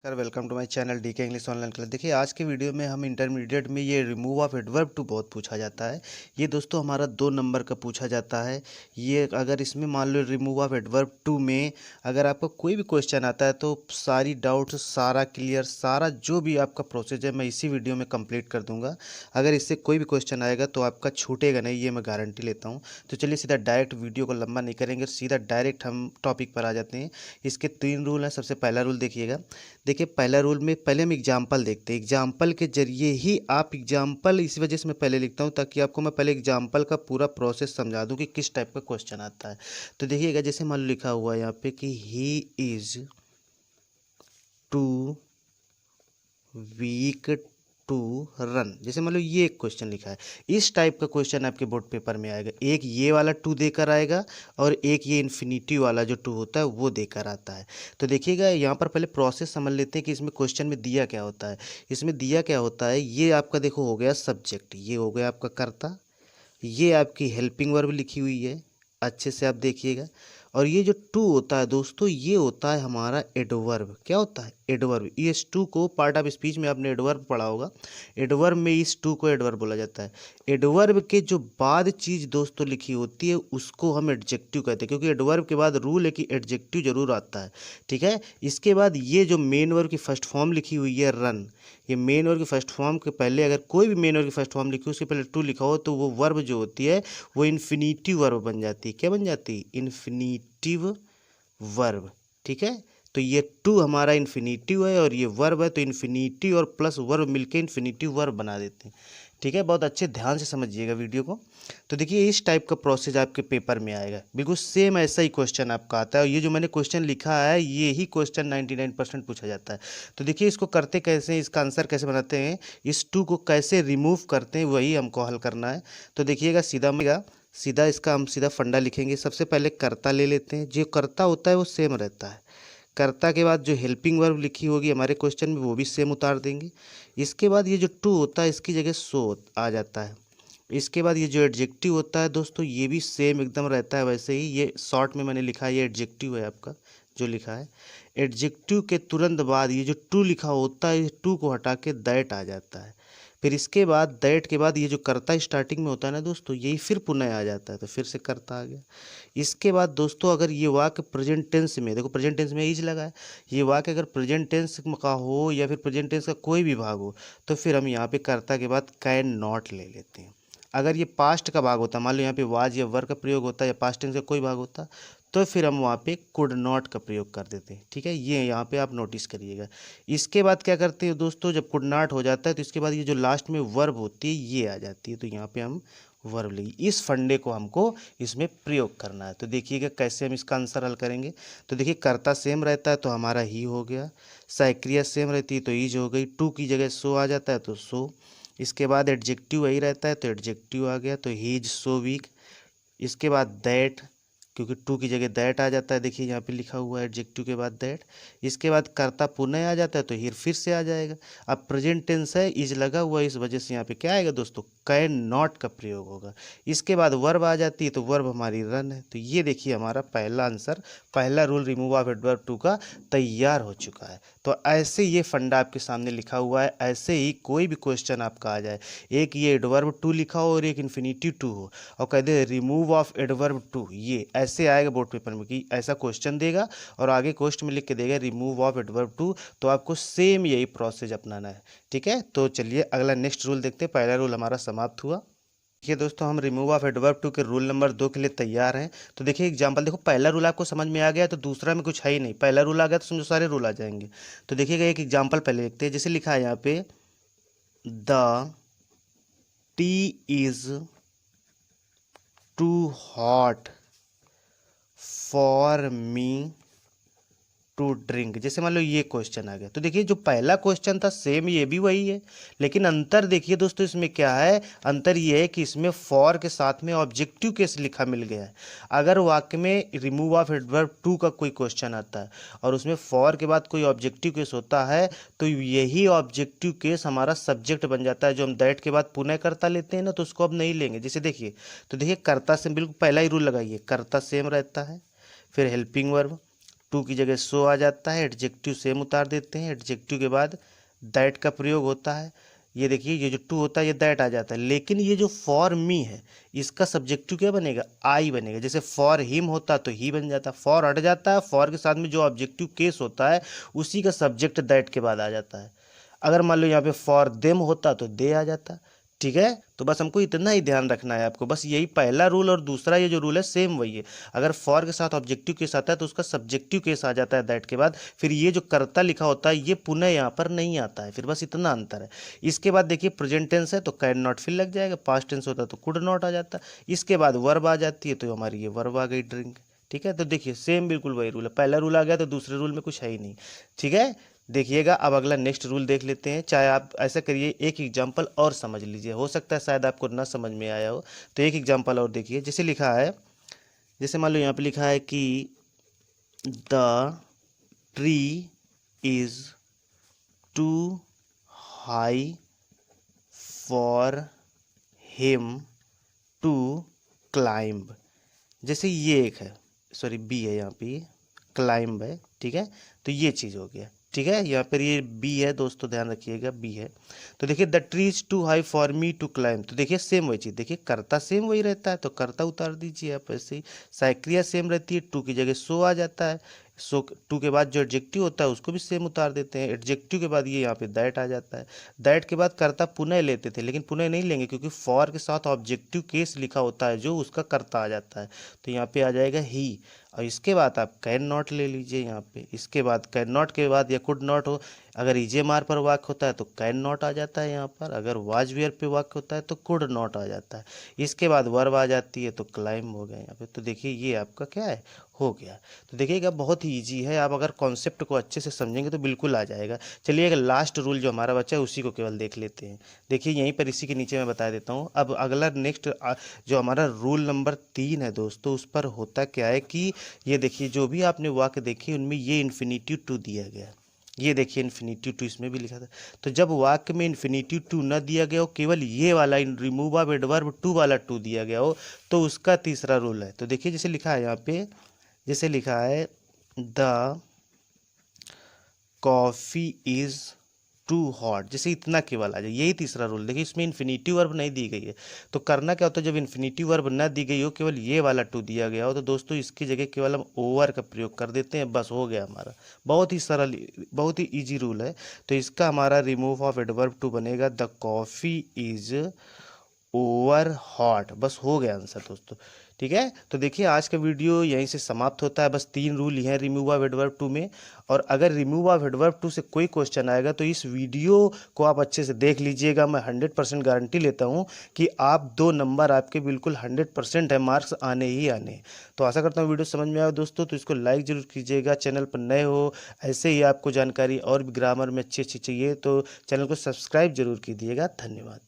Sir welcome to my channel DK English online class. देखिए आज के वीडियो में हम इंटरमीडिएट में ये रिमूव ऑफ एडवर्ब टू बहुत पूछा जाता है। ये दोस्तों हमारा 2 नंबर का पूछा जाता है। ये अगर इसमें मान लो रिमूव ऑफ एडवर्ब टू में अगर आपका कोई भी क्वेश्चन आता है तो सारी डाउट्स सारा क्लियर सारा जो भी आपका प्रोसेस है मैं इसी वीडियो में कंप्लीट कर दूंगा। अगर इससे कोई भी क्वेश्चन आएगा तो आपका छूटेगा नहीं, ये मैं गारंटी लेता हूँ। तो चलिए सीधा डायरेक्ट वीडियो को लंबा नहीं करेंगे, सीधा डायरेक्ट हम टॉपिक पर आ जाते हैं। इसके 3 रूल हैं। सबसे पहला रूल देखिएगा। देखिए पहला रूल में पहले हम एग्जाम्पल देखते हैं। एग्जाम्पल के जरिए ही आप एग्जाम्पल, इस वजह से मैं पहले लिखता हूँ ताकि आपको मैं पहले एग्जाम्पल का पूरा प्रोसेस समझा दूँ कि किस टाइप का क्वेश्चन आता है। तो देखिएगा जैसे मान लो लिखा हुआ है यहाँ पे कि he is too weak to run. जैसे मान लो ये एक क्वेश्चन लिखा है, इस टाइप का क्वेश्चन आपके बोर्ड पेपर में आएगा। एक ये वाला टू देकर आएगा और एक ये इन्फिनिटी वाला जो टू होता है वो देकर आता है। तो देखिएगा यहाँ पर पहले प्रोसेस समझ लेते हैं कि इसमें क्वेश्चन में दिया क्या होता है। इसमें दिया क्या होता है, ये आपका देखो हो गया सब्जेक्ट, ये हो गया आपका कर्ता, ये आपकी हेल्पिंग वर्ब लिखी हुई है, अच्छे से आप देखिएगा। और ये जो टू होता है दोस्तों, ये होता है हमारा एडवर्ब। क्या होता है? एडवर्ब। इस टू को पार्ट ऑफ स्पीच में आपने एडवर्ब पढ़ा होगा। एडवर्ब में इस टू को एडवर्ब बोला जाता है। एडवर्ब के जो बाद चीज़ दोस्तों लिखी होती है उसको हम एडजेक्टिव कहते हैं, क्योंकि एडवर्ब के बाद रूल है कि एडजेक्टिव जरूर आता है। ठीक है। इसके बाद ये जो मेन वर्ब की फर्स्ट फॉर्म लिखी हुई है रन, ये मेन वर्ब की फर्स्ट फॉर्म के पहले अगर कोई भी मेन वर्ब की फर्स्ट फॉर्म लिखी हो उसके पहले टू लिखा हो तो वो वर्ब जो होती है वो इन्फिनिटिव वर्ब बन जाती है। क्या बन जाती है? Infinitive verb. ठीक है। तो ये टू हमारा इन्फिनिटिव है और ये वर्ब है, तो इन्फिनिटिव और प्लस वर्ब मिलके इन्फिनिटिव वर्ब बना देते हैं। ठीक है। बहुत अच्छे ध्यान से समझिएगा वीडियो को। तो देखिए इस टाइप का प्रोसेस आपके पेपर में आएगा, बिल्कुल सेम ऐसा ही क्वेश्चन आपका आता है। और ये जो मैंने क्वेश्चन लिखा है ये ही क्वेश्चन 99% पूछा जाता है। तो देखिए इसको करते कैसे हैं, इसका आंसर कैसे बनाते हैं, इस टू को कैसे रिमूव करते हैं वही हमको हल करना है। तो देखिएगा सीधा इसका हम सीधा फंडा लिखेंगे। सबसे पहले कर्ता ले लेते हैं। जो कर्ता होता है वो सेम रहता है। कर्ता के बाद जो हेल्पिंग वर्ब लिखी होगी हमारे क्वेश्चन में वो भी सेम उतार देंगे। इसके बाद ये जो टू होता है इसकी जगह सो आ जाता है। इसके बाद ये जो एडजेक्टिव होता है दोस्तों ये भी सेम एकदम रहता है वैसे ही। ये शॉर्ट में मैंने लिखा है, ये एडजेक्टिव है आपका जो लिखा है। एडजेक्टिव के तुरंत बाद ये जो टू लिखा होता है, टू को हटा के दैट आ जाता है। फिर इसके बाद दैट के बाद ये जो कर्ता स्टार्टिंग में होता है ना दोस्तों, यही फिर पुनः आ जाता है, तो फिर से कर्ता आ गया। इसके बाद दोस्तों अगर ये वाक्य प्रेजेंट टेंस में, देखो प्रेजेंट टेंस में इज लगा है, ये वाक्य अगर प्रेजेंट टेंस का हो या फिर प्रेजेंट टेंस का कोई भी भाग हो तो फिर हम यहाँ पे कर्ता के बाद कैन नॉट ले लेते हैं। अगर ये पास्ट का भाग होता, मान लो यहाँ पे वाज या वर का प्रयोग होता है या पास्ट टेंस का कोई भाग होता तो फिर हम वहाँ पे कुड नॉट का प्रयोग कर देते हैं। ठीक है। ये यहाँ पे आप नोटिस करिएगा। इसके बाद क्या करते हैं दोस्तों, जब कुड नॉट हो जाता है तो इसके बाद ये जो लास्ट में वर्ब होती है ये आ जाती है, तो यहाँ पे हम वर्ब लेंगे। इस फंडे को हमको इसमें प्रयोग करना है। तो देखिएगा कैसे हम इसका आंसर हल करेंगे। तो देखिए कर्ता सेम रहता है तो हमारा ही हो गया, साइक्रिया सेम रहती है तो ईज हो गई, टू की जगह सो आ जाता है तो सो। इसके बाद एडजेक्टिव वही रहता है तो एडजेक्टिव आ गया, तो ही इज सो वीक। इसके बाद दैट, क्योंकि टू की जगह दैट आ जाता है, देखिए यहाँ पे लिखा हुआ है एडजेक्टिव के बाद दैट। इसके बाद कर्ता पुनः आ जाता है तो हियर फिर से आ जाएगा। अब प्रेजेंट टेंस है, इज लगा हुआ है, इस वजह से यहाँ पे क्या आएगा दोस्तों, कैन नॉट का प्रयोग होगा। इसके बाद वर्ब आ जाती है तो वर्ब हमारी रन है। तो ये देखिए हमारा पहला आंसर, पहला rule remove of adverb too का तैयार हो चुका है। तो ऐसे ये फंडा आपके सामने लिखा हुआ है, ऐसे ही कोई भी क्वेश्चन आपका आ जाए, एक ये एडवर्ब टू लिखा हो और एक इन्फिनिटी टू हो और कह दे रिमूव ऑफ एडवर्ब टू, ये ऐसे आएगा बोर्ड पेपर में कि ऐसा क्वेश्चन देगा और आगे क्वेश्चन में लिख के देगा रिमूव ऑफ एडवर्ब टू, तो आपको सेम यही प्रोसेस अपनाना है। ठीक है। तो चलिए अगला नेक्स्ट रूल देखते हैं। पहला रूल हमारा समाप्त हुआ। देखिए दोस्तों हम रिमूव ऑफ एडवर्ब टू के रूल नंबर 2 के लिए तैयार हैं। तो देखिए एग्जांपल देखो, पहला रूल आपको समझ में आ गया तो दूसरा में कुछ है ही नहीं, पहला रूल आ गया तो समझो सारे रूल आ जाएंगे। तो देखिएगा एक एग्जांपल पहले देखते हैं। जैसे लिखा है यहाँ पे the tea is too hot for me to drink. जैसे मान लो ये क्वेश्चन आ गया तो देखिए जो पहला क्वेश्चन था सेम ये भी वही है, लेकिन अंतर देखिए दोस्तों इसमें क्या है, अंतर ये है कि इसमें फॉर के साथ में ऑब्जेक्टिव केस लिखा मिल गया है। अगर वाक्य में रिमूव ऑफ एडवर्ब टू का कोई क्वेश्चन आता है और उसमें फॉर के बाद कोई ऑब्जेक्टिव केस होता है तो यही ऑब्जेक्टिव केस हमारा सब्जेक्ट बन जाता है। जो हम दैट के बाद पुनः कर्ता लेते हैं ना तो उसको अब नहीं लेंगे। जैसे देखिए, तो देखिए कर्ता से बिल्कुल पहला ही रूल लगाइए, कर्ता सेम रहता है, फिर हेल्पिंग वर्ब, टू की जगह सो आ जाता है, एडजेक्टिव सेम उतार देते हैं, एडजेक्टिव के बाद दैट का प्रयोग होता है। ये देखिए ये जो टू होता है ये दैट आ जाता है, लेकिन ये जो फॉर मी है इसका सब्जेक्टिव क्या बनेगा, आई बनेगा। जैसे फॉर हिम होता तो ही बन जाता, फॉर हट जाता है, फॉर के साथ में जो ऑब्जेक्टिव केस होता है उसी का सब्जेक्ट दैट के बाद आ जाता है। अगर मान लो यहाँ पे फॉर देम होता तो दे आ जाता। ठीक है, तो बस हमको इतना ही ध्यान रखना है आपको, बस यही पहला रूल और दूसरा ये जो रूल है सेम वही है। अगर फॉर के साथ ऑब्जेक्टिव केस आता है तो उसका सब्जेक्टिव केस आ जाता है दैट के बाद, फिर ये जो कर्ता लिखा होता है ये पुनः यहाँ पर नहीं आता है, फिर बस इतना अंतर है। इसके बाद देखिए प्रेजेंट टेंस है तो कैन नॉट फिर लग जाएगा, पास्ट टेंस होता है तो कुड नॉट आ जाता है। इसके बाद वर्ब आ जाती है तो हमारी ये वर्ब आ गई ड्रिंक। ठीक है, तो देखिए सेम बिल्कुल वही रूल है, पहला रूल आ गया तो दूसरे रूल में कुछ है ही नहीं। ठीक है, देखिएगा अब अगला नेक्स्ट रूल देख लेते हैं। चाहे आप ऐसा करिए, एक एग्जांपल और समझ लीजिए, हो सकता है शायद आपको ना समझ में आया हो, तो एक एग्जांपल और देखिए। जैसे लिखा है, जैसे मान लो यहाँ पे लिखा है कि the tree is too high for him to climb. जैसे ये एक है, सॉरी बी है यहाँ पे, क्लाइंब है। ठीक है, तो ये चीज़ हो गया। ठीक है, यहाँ पर ये बी है दोस्तों, ध्यान रखिएगा बी है। तो देखिए the tree is too high for me to climb, तो देखिए सेम वही चीज़, देखिए कर्ता सेम वही रहता है तो कर्ता उतार दीजिए आप ऐसे ही। साइक्रिया सेम रहती है, टू की जगह सो आ जाता है, सो टू के बाद जो एडजेक्टिव होता है उसको भी सेम उतार देते हैं, एडजेक्टिव के बाद ये यहाँ पे दैट आ जाता है। दैट के बाद कर्ता पुनः लेते थे, लेकिन पुनः नहीं लेंगे क्योंकि फॉर के साथ ऑब्जेक्टिव केस लिखा होता है जो उसका कर्ता आ जाता है, तो यहाँ पे आ जाएगा ही। और इसके बाद आप कैन नॉट ले लीजिए यहाँ पे, इसके बाद कैन नॉट के बाद या कुड नॉट हो, अगर ईजेमार पर वाक्य होता है तो कैन नॉट आ जाता है यहाँ पर, अगर वाज वेयर पे वाक्य होता है तो कुड नॉट आ जाता है। इसके बाद वर्ब आ जाती है तो क्लाइम हो गया यहाँ पे। तो देखिए ये आपका क्या है, हो गया। तो देखिएगा बहुत ही ईजी है, आप अगर कॉन्सेप्ट को अच्छे से समझेंगे तो बिल्कुल आ जाएगा। चलिए एक लास्ट रूल जो हमारा बच्चा है उसी को केवल देख लेते हैं। देखिए यहीं पर इसी के नीचे मैं बता देता हूँ। अब अगला नेक्स्ट जो हमारा रूल नंबर 3 है दोस्तों, उस पर होता क्या है कि ये देखिए जो भी आपने वाक्य देखे उनमें ये इन्फिनिटिव टू दिया गया, ये देखिए इन्फिनिटिव टू इसमें भी लिखा था। तो जब वाक्य में इन्फिनिटिव टू न दिया गया हो, केवल ये वाला रिमूव ऑफ एडवर्ब टू वाला टू दिया गया हो, तो उसका तीसरा रूल है। तो देखिए जैसे लिखा है यहाँ पे, जैसे लिखा है the coffee is too hot, जैसे इतना केवल आ जाए, यही तीसरा रूल। देखिए इसमें इन्फिनिटिव वर्ब नहीं दी गई है, तो करना क्या होता है, जब इन्फिनिटिव वर्ब न दी गई हो, केवल ये वाला टू दिया गया हो, तो दोस्तों इसकी जगह केवल हम ओवर का प्रयोग कर देते हैं, बस हो गया हमारा। बहुत ही सरल, बहुत ही ईजी रूल है। तो इसका हमारा रिमूव ऑफ एडवर्ब टू बनेगा the coffee is over hot, बस हो गया आंसर दोस्तों। ठीक है, तो देखिए आज का वीडियो यहीं से समाप्त होता है। बस 3 रूल ही हैं रिमूव ऑफ एडवर्ब टू में, और अगर रिमूव ऑफ एडवर्ब टू से कोई क्वेश्चन आएगा तो इस वीडियो को आप अच्छे से देख लीजिएगा। मैं 100% गारंटी लेता हूं कि आप 2 नंबर आपके बिल्कुल 100% है, मार्क्स आने ही आने। तो आशा करता हूँ वीडियो समझ में आया दोस्तों, तो इसको लाइक जरूर कीजिएगा। चैनल पर नए हो, ऐसे ही आपको जानकारी और भी ग्रामर में अच्छी अच्छी चाहिए तो चैनल को सब्सक्राइब जरूर कीजिएगा। धन्यवाद।